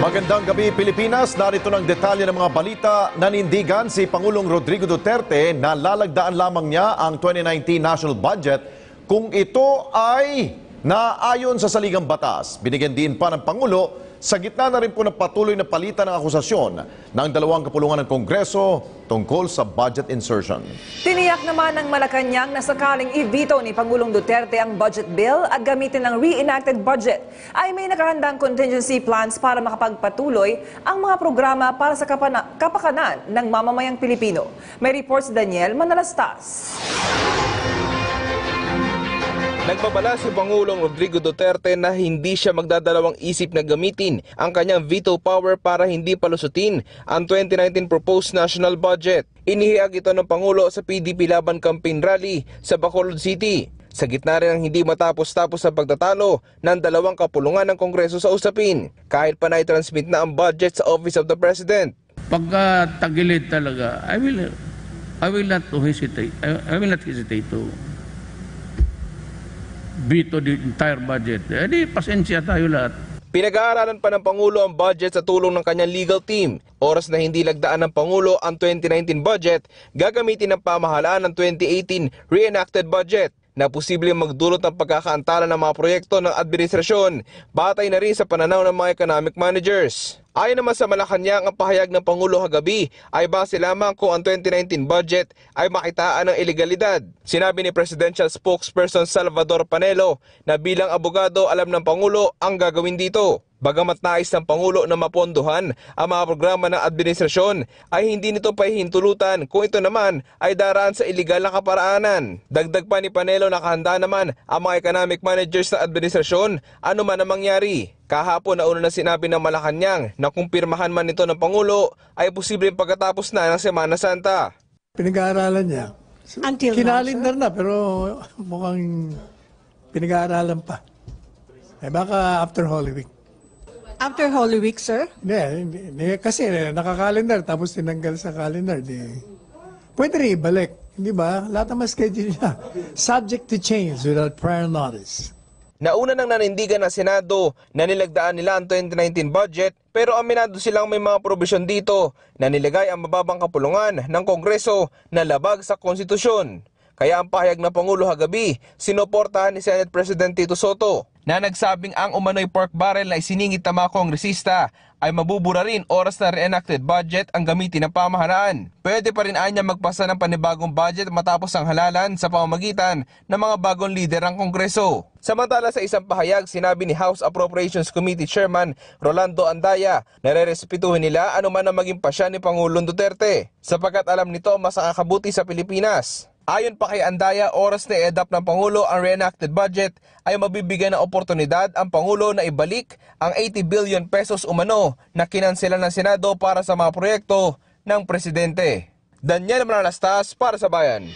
Magandang gabi Pilipinas, narito ng detalye ng mga balita. Nanindigan si Pangulong Rodrigo Duterte na lalagdaan lamang niya ang 2019 national budget kung ito ay naayon sa saligang batas. Binigyan din pa ng Pangulo sa gitna na rin po ng patuloy na palitan ng akusasyon ng dalawang kapulungan ng Kongreso tungkol sa budget insertion. Tiniyak naman ng Malacanang na sakaling i-veto ni Pangulong Duterte ang budget bill at gamitin ng reenacted budget, ay may nakahandang contingency plans para makapagpatuloy ang mga programa para sa kapakanan ng mamamayang Pilipino. May report si Daniel Manalastas. Nagbabala si Pangulong Rodrigo Duterte na hindi siya magdadalawang isip na gamitin ang kanyang veto power para hindi palusutin ang 2019 proposed national budget. Inihayag ito ng Pangulo sa PDP Laban Campaign Rally sa Bacolod City. Sa gitna rin ng hindi matapos-tapos sa pagtatalo ng dalawang kapulungan ng Kongreso sa usapin, kahit pa na-transmit na ang budget sa Office of the President. Pagka tagilid talaga, I will not hesitate to veto the entire budget. Di pasensya tayo lahat. Pinag-aaralan pa ng Pangulo ang budget sa tulong ng kanyang legal team. Oras na hindi lagdaan ng Pangulo ang 2019 budget, gagamitin ng pamahalaan ng 2018 reenacted budget na posibleng magdulot ng pagkakaantala ng mga proyekto ng administrasyon, batay na rin sa pananaw ng mga economic managers. Ayon naman sa Malacanang, ang pahayag ng Pangulo kagabi ay base lamang kung ang 2019 budget ay makitaan ng ilegalidad. Sinabi ni Presidential Spokesperson Salvador Panelo na bilang abogado alam ng Pangulo ang gagawin dito. Bagamat nais ng Pangulo na mapondohan ang mga programa ng administrasyon, ay hindi nito pahihintulutan kung ito naman ay daraan sa iligal na kaparaanan. Dagdag pa ni Panelo, nakahanda naman ang mga economic managers sa administrasyon ano man ang mangyari. Kahapon nauna na sinabi ng Malacanang na kung pirmahan man ito ng Pangulo ay posibleng pagkatapos na ng Semana Santa. Pinag-aaralan niya. Kinalindar na pero mukhang pinag-aaralan pa. Baka after Holy Week. After Holy Week, sir? Hindi, kasi nakakalendar tapos tinanggal sa calendar. Pwede rin ibalik. Hindi ba? Lahat naman schedule niya. Subject to change without prior notice. Nauna nang nanindigan ng Senado na nilagdaan nila ang 2019 budget, pero aminado silang may mga probisyon dito na nilagay ang mababang kapulungan ng Kongreso na labag sa konstitusyon. Kaya ang pahayag ng Pangulo kagabi, sinuportahan ni Senate President Tito Soto na nagsabing ang umano'y pork barrel na isiningit ng mga kongresista ay mabubura rin oras na reenacted budget ang gamitin ng pamahalaan. Pwede pa rin anya magpasa ng panibagong budget matapos ang halalan sa pamamagitan ng mga bagong lider ng Kongreso. Samantala sa isang pahayag, sinabi ni House Appropriations Committee Chairman Rolando Andaya na rerespetuhin nila anuman ang maging pasya ni Pangulong Duterte sapagkat alam nito ang mas nakakabuti sa Pilipinas. Ayon pa kay Andaya, oras na i-adapt ng Pangulo ang reenacted budget ay mabibigyan ng oportunidad ang Pangulo na ibalik ang 80 billion pesos umano na kinansela ng Senado para sa mga proyekto ng Presidente. Daniel Manalastas para sa Bayan.